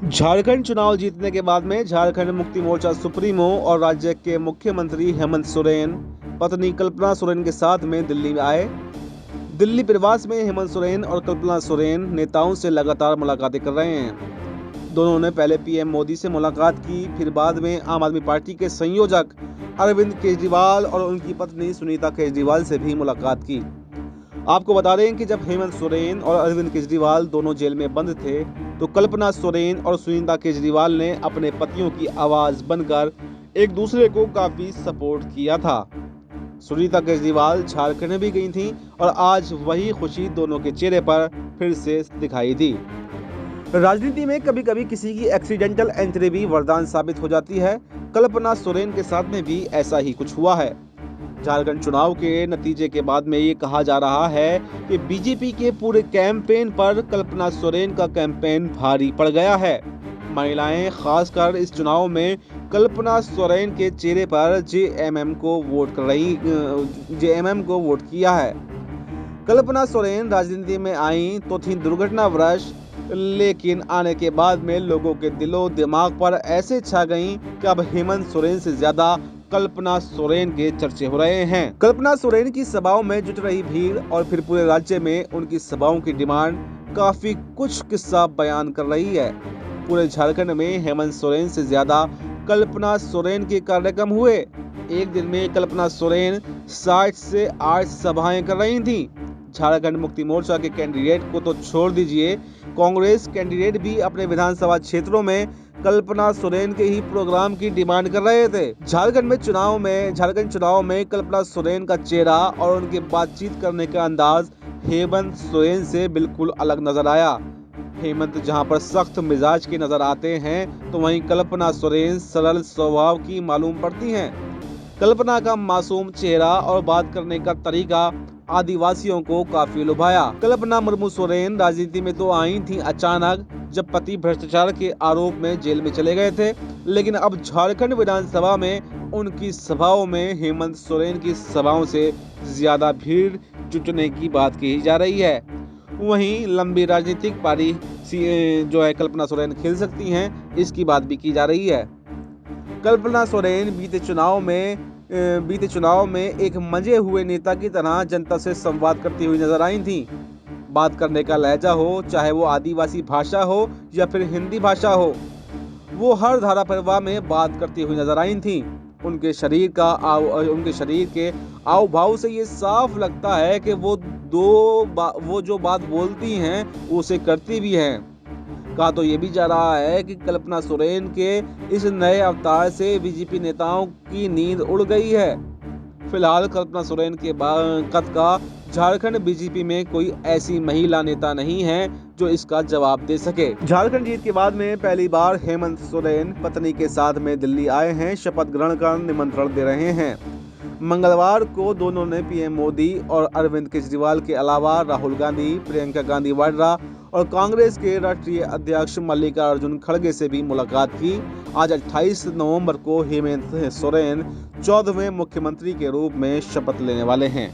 झारखंड चुनाव जीतने के बाद में झारखंड मुक्ति मोर्चा सुप्रीमो और राज्य के मुख्यमंत्री हेमंत सोरेन पत्नी कल्पना सोरेन के साथ में दिल्ली में आए। दिल्ली प्रवास में हेमंत सोरेन और कल्पना सोरेन नेताओं से लगातार मुलाकातें कर रहे हैं। दोनों ने पहले पीएम मोदी से मुलाकात की, फिर बाद में आम आदमी पार्टी के संयोजक अरविंद केजरीवाल और उनकी पत्नी सुनीता केजरीवाल से भी मुलाकात की। आपको बता दें कि जब हेमंत सोरेन और अरविंद केजरीवाल दोनों जेल में बंद थे, तो कल्पना सोरेन और सुनीता केजरीवाल ने अपने पतियों की आवाज बनकर एक दूसरे को काफी सपोर्ट किया था। सुनीता केजरीवाल झारखंड भी गई थीं और आज वही खुशी दोनों के चेहरे पर फिर से दिखाई दी। राजनीति में कभी कभी किसी की एक्सीडेंटल एंट्री भी वरदान साबित हो जाती है। कल्पना सोरेन के साथ में भी ऐसा ही कुछ हुआ है। झारखंड चुनाव के नतीजे के बाद में ये कहा जा रहा है कि बीजेपी के पूरे कैंपेन पर कल्पना सोरेन का कैंपेन भारी पड़ गया है। महिलाएं खासकर इस चुनाव में कल्पना सोरेन के चेहरे पर जेएमएम को वोट किया है। कल्पना सोरेन राजनीति में आई तो थी दुर्घटनावश, लेकिन आने के बाद में लोगों के दिलो दिमाग पर ऐसे छा गईं कि अब हेमंत सोरेन से ज्यादा कल्पना सोरेन के चर्चे हो रहे हैं। कल्पना सोरेन की सभाओं में जुट रही भीड़ और फिर पूरे राज्य में उनकी सभाओं की डिमांड काफी कुछ किस्सा बयान कर रही है। पूरे झारखंड में हेमंत सोरेन से ज्यादा कल्पना सोरेन के कार्यक्रम हुए। एक दिन में कल्पना सोरेन 60 से 8 सभाएं कर रही थी। झारखंड मुक्ति मोर्चा के कैंडिडेट को तो छोड़ दीजिए, कांग्रेस कैंडिडेट भी अपने विधानसभा क्षेत्रों में कल्पना सोरेन के ही प्रोग्राम की डिमांड कर रहे थे। झारखंड चुनाव में कल्पना सोरेन का चेहरा और उनके बातचीत करने का अंदाज हेमंत सोरेन से बिल्कुल अलग नजर आया। हेमंत जहां पर सख्त मिजाज के नजर आते हैं, तो वहीं कल्पना सोरेन सरल स्वभाव की मालूम पड़ती हैं। कल्पना का मासूम चेहरा और बात करने का तरीका आदिवासियों को काफी लुभाया। कल्पना मुर्मू सोरेन राजनीति में तो आई थी अचानक, जब पति भ्रष्टाचार के आरोप में जेल में चले गए थे, लेकिन अब झारखंड विधानसभा में उनकी सभाओं में हेमंत सोरेन की सभाओं से ज्यादा भीड़ जुटने की बात कही जा रही है। वहीं लंबी राजनीतिक पारी जो है कल्पना सोरेन खेल सकती हैं, इसकी बात भी की जा रही है। कल्पना सोरेन बीते चुनाव में एक मंजे हुए नेता की तरह जनता से संवाद करती हुई नजर आई थी। बात करने का लहजा हो, चाहे वो आदिवासी भाषा हो या फिर हिंदी भाषा हो, वो हर धारा प्रवाह में बात करती हुई नजर आई थी। उनके शरीर के आव भाव से ये साफ लगता है कि वो जो बात बोलती हैं उसे करती भी हैं। कहा तो ये भी जा रहा है कि कल्पना सोरेन के इस नए अवतार से बीजेपी नेताओं की नींद उड़ गई है। फिलहाल कल्पना सोरेन के कद का झारखंड बीजेपी में कोई ऐसी महिला नेता नहीं है जो इसका जवाब दे सके। झारखंड जीत के बाद में पहली बार हेमंत सोरेन पत्नी के साथ में दिल्ली आए हैं। शपथ ग्रहण का निमंत्रण दे रहे हैं। मंगलवार को दोनों ने पीएम मोदी और अरविंद केजरीवाल के अलावा राहुल गांधी, प्रियंका गांधी वाड्रा और कांग्रेस के राष्ट्रीय अध्यक्ष मल्लिकार्जुन खड़गे से भी मुलाकात की। आज 28 नवंबर को हेमंत सोरेन 14वें मुख्यमंत्री के रूप में शपथ लेने वाले हैं।